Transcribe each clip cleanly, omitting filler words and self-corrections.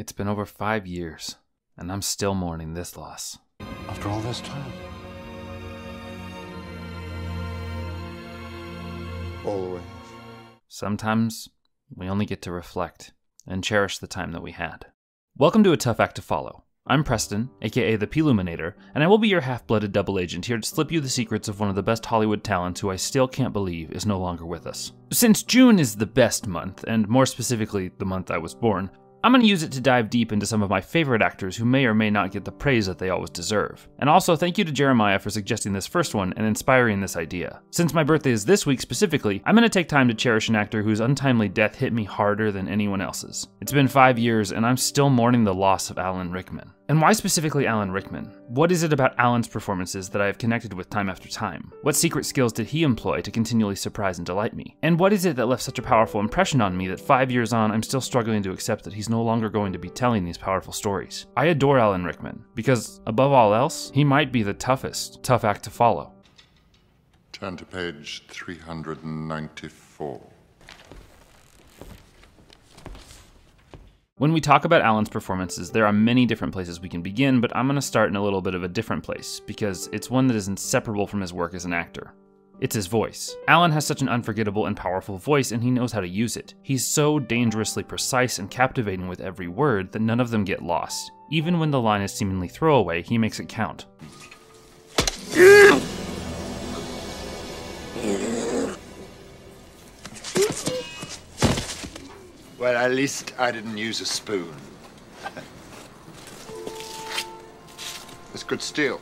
It's been over 5 years, and I'm still mourning this loss. After all this time? Always. Sometimes we only get to reflect and cherish the time that we had. Welcome to A Tough Act to Follow. I'm Preston, aka the Ploominator, and I will be your half-blooded double agent here to slip you the secrets of one of the best Hollywood talents who I still can't believe is no longer with us. Since June is the best month, and more specifically the month I was born, I'm going to use it to dive deep into some of my favorite actors who may or may not get the praise that they always deserve. And also, thank you to Jeremiah for suggesting this first one and inspiring this idea. Since my birthday is this week specifically, I'm going to take time to cherish an actor whose untimely death hit me harder than anyone else's. It's been 5 years, and I'm still mourning the loss of Alan Rickman. And why specifically Alan Rickman? What is it about Alan's performances that I have connected with time after time? What secret skills did he employ to continually surprise and delight me? And what is it that left such a powerful impression on me that 5 years on, I'm still struggling to accept that he's no longer going to be telling these powerful stories? I adore Alan Rickman, because above all else, he might be the toughest tough act to follow. Turn to page 394. When we talk about Alan's performances, there are many different places we can begin, but I'm going to start in a little bit of a different place, because it's one that is inseparable from his work as an actor. It's his voice. Alan has such an unforgettable and powerful voice, and he knows how to use it. He's so dangerously precise and captivating with every word that none of them get lost. Even when the line is seemingly throwaway, he makes it count. Well, at least I didn't use a spoon. It's good steel.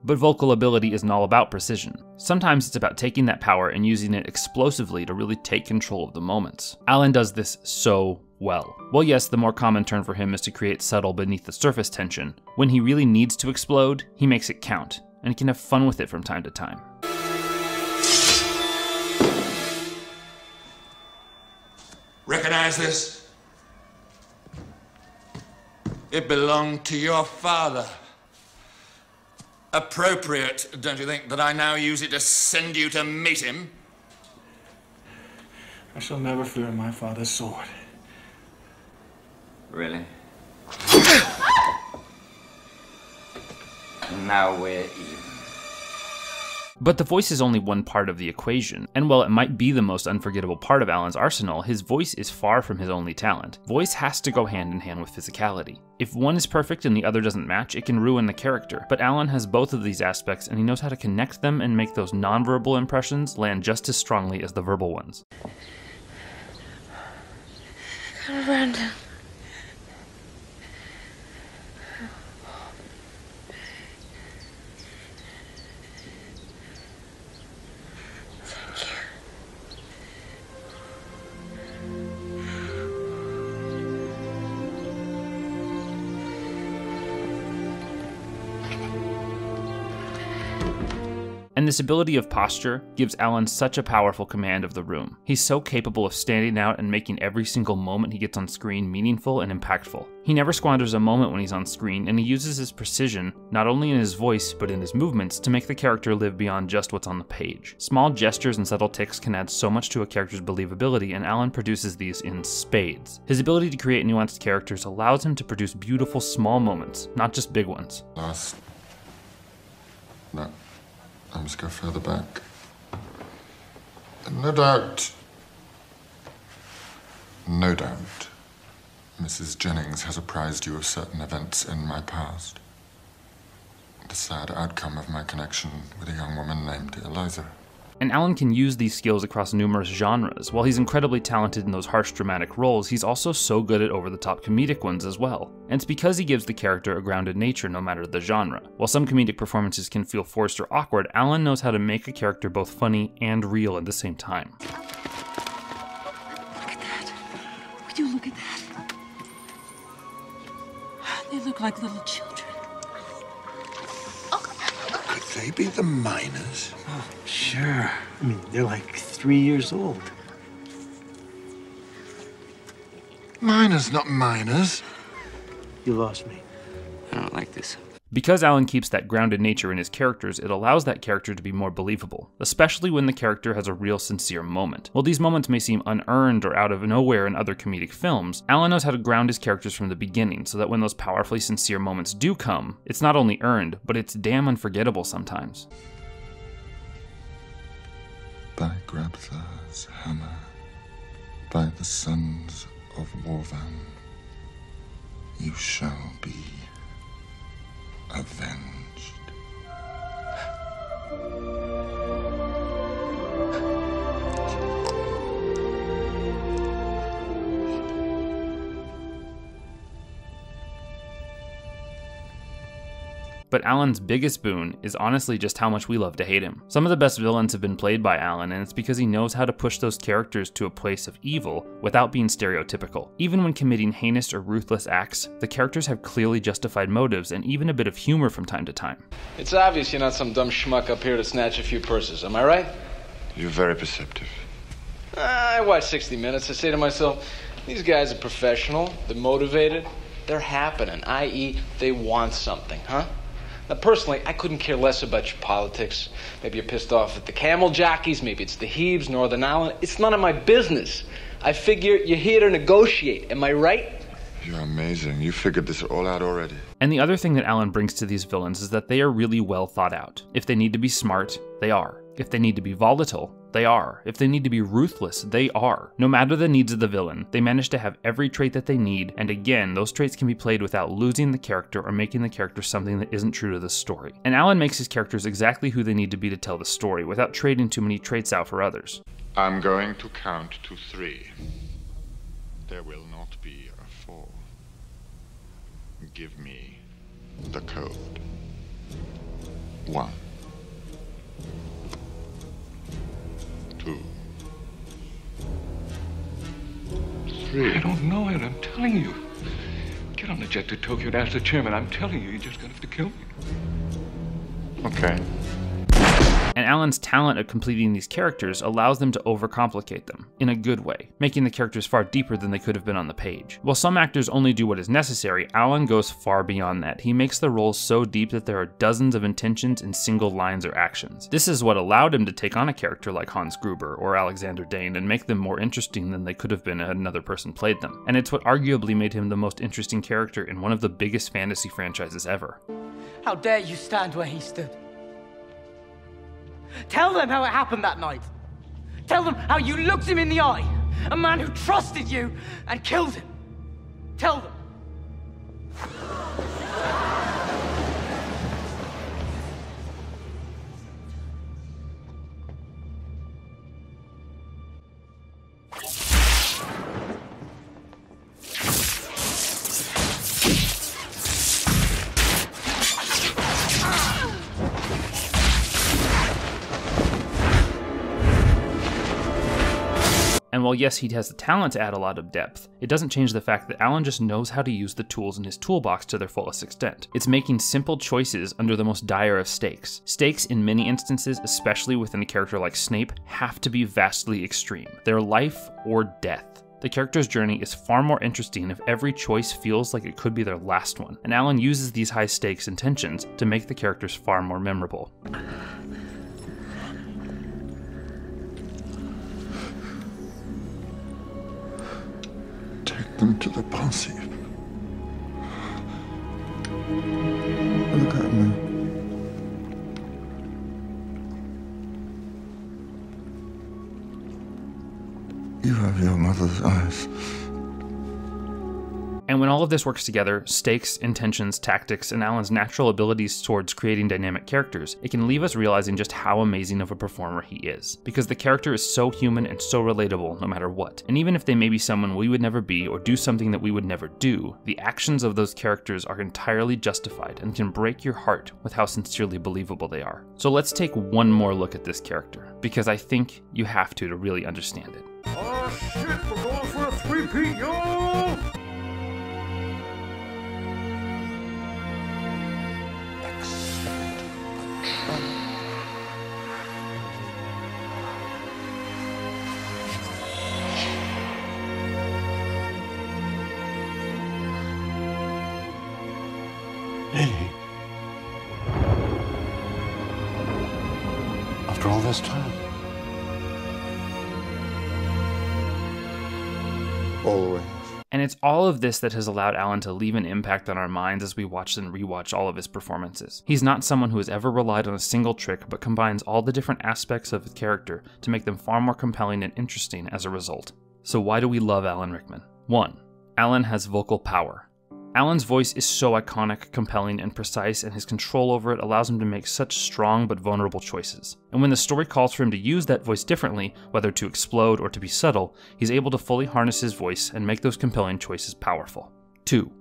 But vocal ability isn't all about precision. Sometimes it's about taking that power and using it explosively to really take control of the moments. Alan does this so well. Well, yes, the more common term for him is to create subtle beneath the surface tension. When he really needs to explode, he makes it count, and he can have fun with it from time to time. Recognize this? It belonged to your father. Appropriate, don't you think, that I now use it to send you to meet him? I shall never fear my father's sword. Really? Now we're even. But the voice is only one part of the equation, and while it might be the most unforgettable part of Alan's arsenal, his voice is far from his only talent. Voice has to go hand in hand with physicality. If one is perfect and the other doesn't match, it can ruin the character, but Alan has both of these aspects and he knows how to connect them and make those nonverbal impressions land just as strongly as the verbal ones. Random. And this ability of posture gives Alan such a powerful command of the room. He's so capable of standing out and making every single moment he gets on screen meaningful and impactful. He never squanders a moment when he's on screen, and he uses his precision, not only in his voice, but in his movements, to make the character live beyond just what's on the page. Small gestures and subtle tics can add so much to a character's believability, and Alan produces these in spades. His ability to create nuanced characters allows him to produce beautiful small moments, not just big ones. No. I must go further back. No doubt, Mrs. Jennings has apprised you of certain events in my past. The sad outcome of my connection with a young woman named Eliza. And Alan can use these skills across numerous genres. While he's incredibly talented in those harsh dramatic roles, he's also so good at over-the-top comedic ones as well. And it's because he gives the character a grounded nature no matter the genre. While some comedic performances can feel forced or awkward, Alan knows how to make a character both funny and real at the same time. Look at that. Would you look at that? They look like little children. Could they be the miners? Oh, sure. I mean, they're like 3 years old. Miners, not miners. You lost me. I don't like this. Because Alan keeps that grounded nature in his characters, it allows that character to be more believable, especially when the character has a real sincere moment. While these moments may seem unearned or out of nowhere in other comedic films, Alan knows how to ground his characters from the beginning so that when those powerfully sincere moments do come, it's not only earned, but it's damn unforgettable sometimes. By Grabthar's hammer, by the sons of Warvan, you shall be avenged. But Alan's biggest boon is honestly just how much we love to hate him. Some of the best villains have been played by Alan, and it's because he knows how to push those characters to a place of evil without being stereotypical. Even when committing heinous or ruthless acts, the characters have clearly justified motives and even a bit of humor from time to time. It's obvious you're not some dumb schmuck up here to snatch a few purses, am I right? You're very perceptive. I watch 60 Minutes. I say to myself, these guys are professional, they're motivated, they're happening, i.e. they want something, huh? Now, personally, I couldn't care less about your politics. Maybe you're pissed off at the camel jockeys, maybe it's the Hebes, Northern Ireland. It's none of my business. I figure you're here to negotiate, am I right? You're amazing. You figured this all out already. And the other thing that Alan brings to these villains is that they are really well thought out. If they need to be smart, they are. If they need to be volatile, they are. If they need to be ruthless, they are. No matter the needs of the villain, they manage to have every trait that they need, and again, those traits can be played without losing the character or making the character something that isn't true to the story. And Alan makes his characters exactly who they need to be to tell the story, without trading too many traits out for others. I'm going to count to 3. There will not be a 4. Give me the code. 1, 2, 3. I don't know it, I'm telling you. Get on the jet to Tokyo and ask the chairman. I'm telling you, you're just gonna have to kill me. Okay. And Alan's talent at completing these characters allows them to overcomplicate them, in a good way, making the characters far deeper than they could have been on the page. While some actors only do what is necessary, Alan goes far beyond that. He makes the roles so deep that there are dozens of intentions in single lines or actions. This is what allowed him to take on a character like Hans Gruber or Alexander Dane and make them more interesting than they could have been had another person played them. And it's what arguably made him the most interesting character in one of the biggest fantasy franchises ever. How dare you stand where he stood? Tell them how it happened that night. Tell them how you looked him in the eye. A man who trusted you and killed him. Tell them. And while yes, he has the talent to add a lot of depth, it doesn't change the fact that Alan just knows how to use the tools in his toolbox to their fullest extent. It's making simple choices under the most dire of stakes. Stakes in many instances, especially within a character like Snape, have to be vastly extreme. They're life or death. The character's journey is far more interesting if every choice feels like it could be their last one, and Alan uses these high stakes and tensions to make the characters far more memorable. Take them to the posse. Look at me. You have your mother's eyes. And when all of this works together, stakes, intentions, tactics, and Alan's natural abilities towards creating dynamic characters, it can leave us realizing just how amazing of a performer he is. Because the character is so human and so relatable no matter what. And even if they may be someone we would never be or do something that we would never do, the actions of those characters are entirely justified and can break your heart with how sincerely believable they are. So let's take one more look at this character, because I think you have to really understand it. Oh shit, we're going for a 3-peat, yo! Hey, this time? Always. And it's all of this that has allowed Alan to leave an impact on our minds as we watch and rewatch all of his performances. He's not someone who has ever relied on a single trick, but combines all the different aspects of his character to make them far more compelling and interesting as a result. So why do we love Alan Rickman? 1. Alan has vocal power. Alan's voice is so iconic, compelling, and precise, and his control over it allows him to make such strong but vulnerable choices. And when the story calls for him to use that voice differently, whether to explode or to be subtle, he's able to fully harness his voice and make those compelling choices powerful. 2.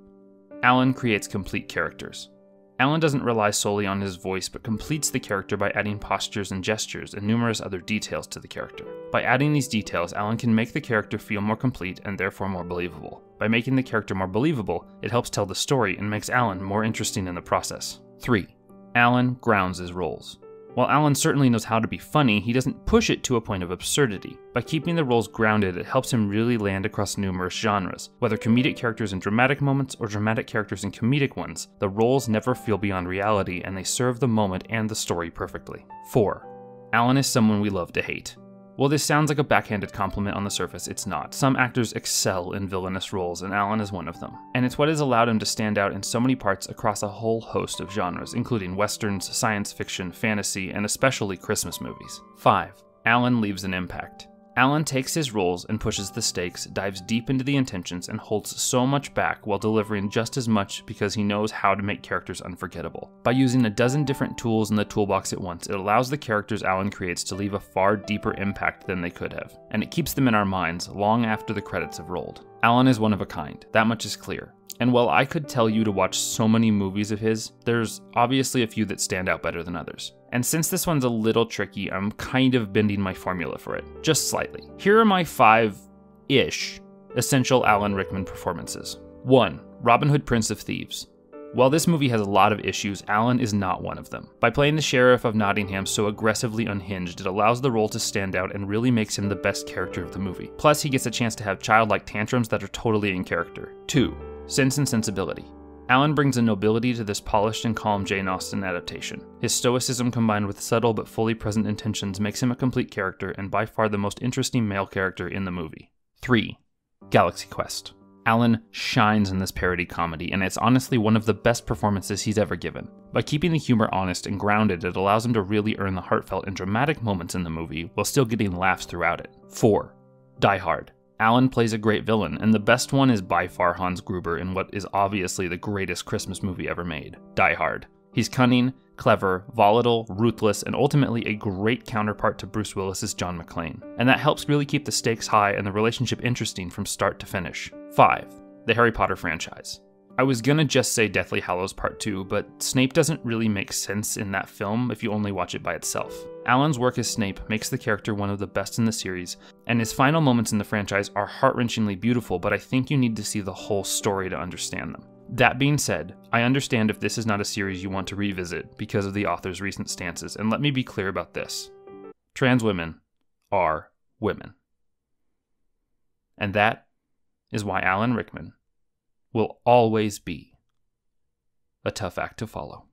Alan creates complete characters. Alan doesn't rely solely on his voice, but completes the character by adding postures and gestures and numerous other details to the character. By adding these details, Alan can make the character feel more complete and therefore more believable. By making the character more believable, it helps tell the story and makes Alan more interesting in the process. 3. Alan grounds his roles. While Alan certainly knows how to be funny, he doesn't push it to a point of absurdity. By keeping the roles grounded, it helps him really land across numerous genres. Whether comedic characters in dramatic moments or dramatic characters in comedic ones, the roles never feel beyond reality and they serve the moment and the story perfectly. 4. Alan is someone we love to hate. While this sounds like a backhanded compliment on the surface, it's not. Some actors excel in villainous roles, and Alan is one of them. And it's what has allowed him to stand out in so many parts across a whole host of genres, including westerns, science fiction, fantasy, and especially Christmas movies. 5. Alan leaves an impact. Alan takes his roles and pushes the stakes, dives deep into the intentions, and holds so much back while delivering just as much because he knows how to make characters unforgettable. By using a dozen different tools in the toolbox at once, it allows the characters Alan creates to leave a far deeper impact than they could have, and it keeps them in our minds long after the credits have rolled. Alan is one of a kind, that much is clear. And while I could tell you to watch so many movies of his, there's obviously a few that stand out better than others. And since this one's a little tricky, I'm kind of bending my formula for it, just slightly. Here are my 5-ish essential Alan Rickman performances. 1. Robin Hood, Prince of Thieves. While this movie has a lot of issues, Alan is not one of them. By playing the Sheriff of Nottingham so aggressively unhinged, it allows the role to stand out and really makes him the best character of the movie. Plus, he gets a chance to have childlike tantrums that are totally in character. 2. Sense and Sensibility. Alan brings a nobility to this polished and calm Jane Austen adaptation. His stoicism combined with subtle but fully present intentions makes him a complete character and by far the most interesting male character in the movie. 3. Galaxy Quest. Alan shines in this parody comedy, and it's honestly one of the best performances he's ever given. By keeping the humor honest and grounded, it allows him to really earn the heartfelt and dramatic moments in the movie while still getting laughs throughout it. 4. Die Hard. Alan plays a great villain, and the best one is by far Hans Gruber in what is obviously the greatest Christmas movie ever made, Die Hard. He's cunning, clever, volatile, ruthless, and ultimately a great counterpart to Bruce Willis's John McClane. And that helps really keep the stakes high and the relationship interesting from start to finish. 5. The Harry Potter franchise. I was gonna just say Deathly Hallows Part 2, but Snape doesn't really make sense in that film if you only watch it by itself. Alan's work as Snape makes the character one of the best in the series, and his final moments in the franchise are heart-wrenchingly beautiful, but I think you need to see the whole story to understand them. That being said, I understand if this is not a series you want to revisit because of the author's recent stances, and let me be clear about this. Trans women are women. And that is why Alan Rickman will always be a tough act to follow.